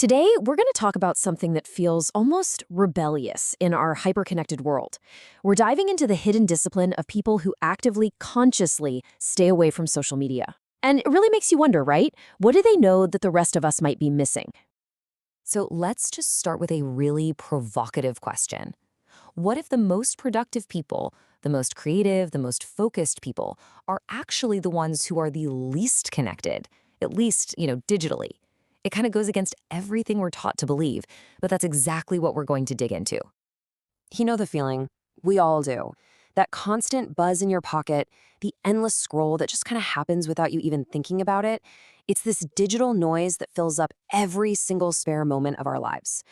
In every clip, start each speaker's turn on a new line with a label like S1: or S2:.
S1: Today, we're going to talk about something that feels almost rebellious in our hyper-connected world. We're diving into the hidden discipline of people who actively, consciously stay away from social media. And it really makes you wonder, right? What do they know that the rest of us might be missing?
S2: So let's just start with a really provocative question. What if the most productive people, the most creative, the most focused people, are actually the ones who are the least connected, at least, digitally? It kind of goes against everything we're taught to believe, but that's exactly what we're going to dig into. You know the feeling. We all do. That constant buzz in your pocket, the endless scroll that just kind of happens without you even thinking about it. It's this digital noise that fills up every single spare moment of our lives.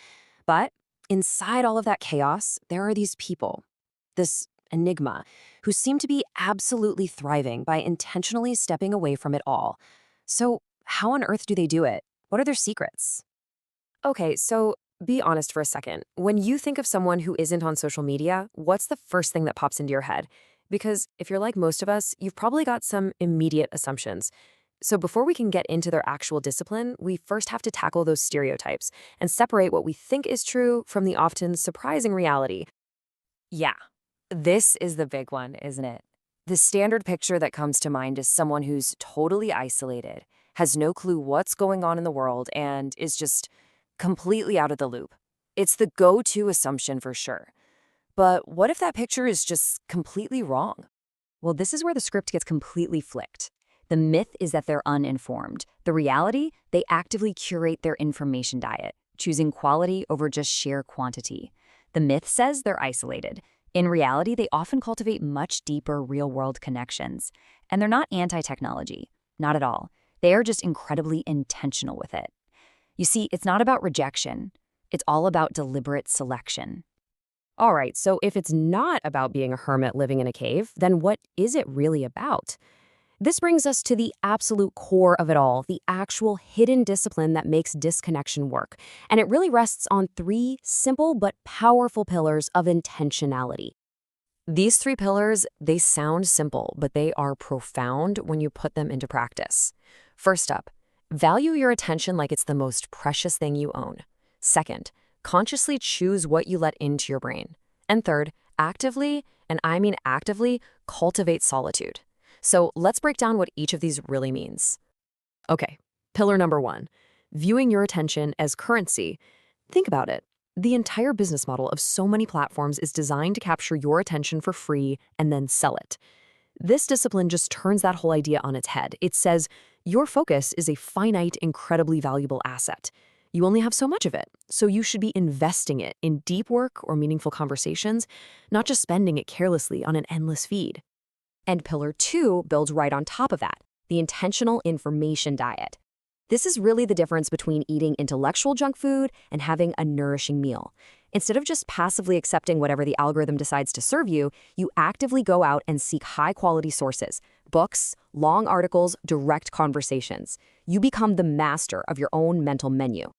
S2: But inside all of that chaos, there are these people, this enigma, who seem to be absolutely thriving by intentionally stepping away from it all. So how on earth do they do it? What are their secrets? Okay, so be honest for a second. When you think of someone who isn't on social media, what's the first thing that pops into your head? Because if you're like most of us, you've probably got some immediate assumptions. So before we can get into their actual discipline, we first have to tackle those stereotypes and separate what we think is true from the often surprising reality. Yeah, this is the big one, isn't it? The standard picture that comes to mind is someone who's totally isolated, has no clue what's going on in the world, and is just completely out of the loop. It's the go-to assumption for sure. But what if that picture is just completely wrong?
S3: Well, this is where the script gets completely flipped. The myth is that they're uninformed. The reality, they actively curate their information diet, choosing quality over just sheer quantity. The myth says they're isolated. In reality, they often cultivate much deeper real-world connections. And they're not anti-technology. Not at all. They are just incredibly intentional with it. You see, it's not about rejection. It's all about deliberate selection.
S1: All right, so if it's not about being a hermit living in a cave, then what is it really about? This brings us to the absolute core of it all, the actual hidden discipline that makes disconnection work. And it really rests on three simple but powerful pillars of intentionality. These three pillars, they sound simple, but they are profound when you put them into practice. First up, value your attention like it's the most precious thing you own. Second, consciously choose what you let into your brain. And third, actively, and I mean actively, cultivate solitude. So let's break down what each of these really means. Okay, pillar number one, viewing your attention as currency. Think about it. The entire business model of so many platforms is designed to capture your attention for free and then sell it. This discipline just turns that whole idea on its head. It says your focus is a finite, incredibly valuable asset. You only have so much of it, so you should be investing it in deep work or meaningful conversations, not just spending it carelessly on an endless feed. And pillar two builds right on top of that, the intentional information diet. This is really the difference between eating intellectual junk food and having a nourishing meal. Instead of just passively accepting whatever the algorithm decides to serve you, you actively go out and seek high-quality sources, books, long articles, direct conversations. You become the master of your own mental menu.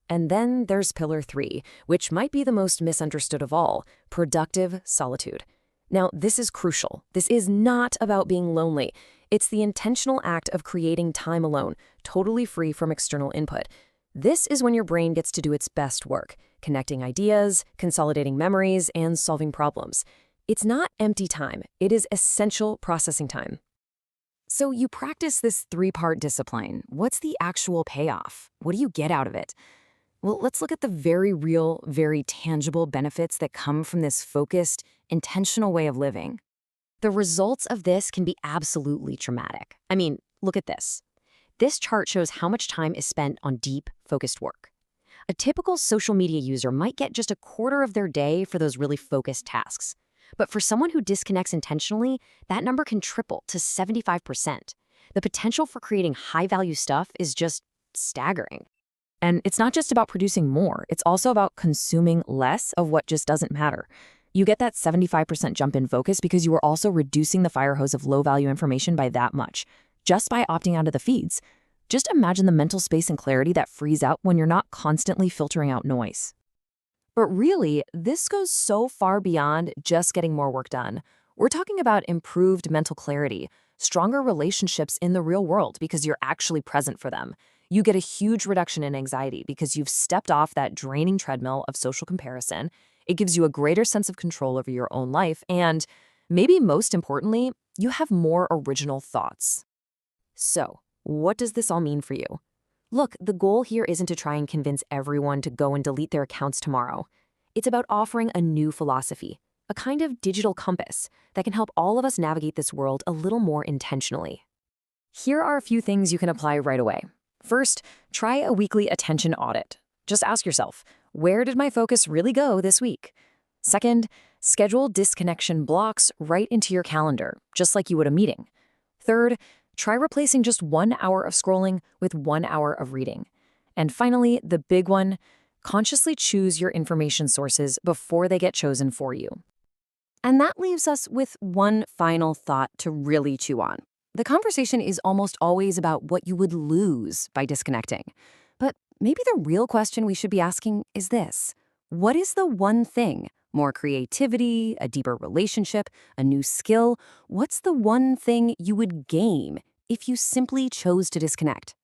S1: And then there's pillar three, which might be the most misunderstood of all, productive solitude. Now, this is crucial. This is not about being lonely. It's the intentional act of creating time alone, totally free from external input. This is when your brain gets to do its best work, connecting ideas, consolidating memories, and solving problems. It's not empty time. It is essential processing time. So you practice this three-part discipline. What's the actual payoff? What do you get out of it? Well, let's look at the very real, very tangible benefits that come from this focused, intentional way of living. The results of this can be absolutely traumatic. I mean, look at this. This chart shows how much time is spent on deep, focused work. A typical social media user might get just a quarter of their day for those really focused tasks. But for someone who disconnects intentionally, that number can triple to 75%. The potential for creating high-value stuff is just staggering. And it's not just about producing more, it's also about consuming less of what just doesn't matter. You get that 75% jump in focus because you are also reducing the fire hose of low-value information by that much, just by opting out of the feeds. Just imagine the mental space and clarity that frees up when you're not constantly filtering out noise. But really, this goes so far beyond just getting more work done. We're talking about improved mental clarity, stronger relationships in the real world because you're actually present for them.
S2: You get a huge reduction in anxiety because you've stepped off that draining treadmill of social comparison. It gives you a greater sense of control over your own life, and maybe most importantly, you have more original thoughts. So, what does this all mean for you? Look, the goal here isn't to try and convince everyone to go and delete their accounts tomorrow. It's about offering a new philosophy, a kind of digital compass that can help all of us navigate this world a little more intentionally. Here are a few things you can apply right away. First, try a weekly attention audit. Just ask yourself, where did my focus really go this week? Second, schedule disconnection blocks right into your calendar, just like you would a meeting. Third, try replacing just 1 hour of scrolling with 1 hour of reading. And finally, the big one, consciously choose your information sources before they get chosen for you. And that leaves us with one final thought to really chew on. The conversation is almost always about what you would lose by disconnecting. But maybe the real question we should be asking is this: what is the one thing? More creativity, a deeper relationship, a new skill? What's the one thing you would gain if you simply chose to disconnect?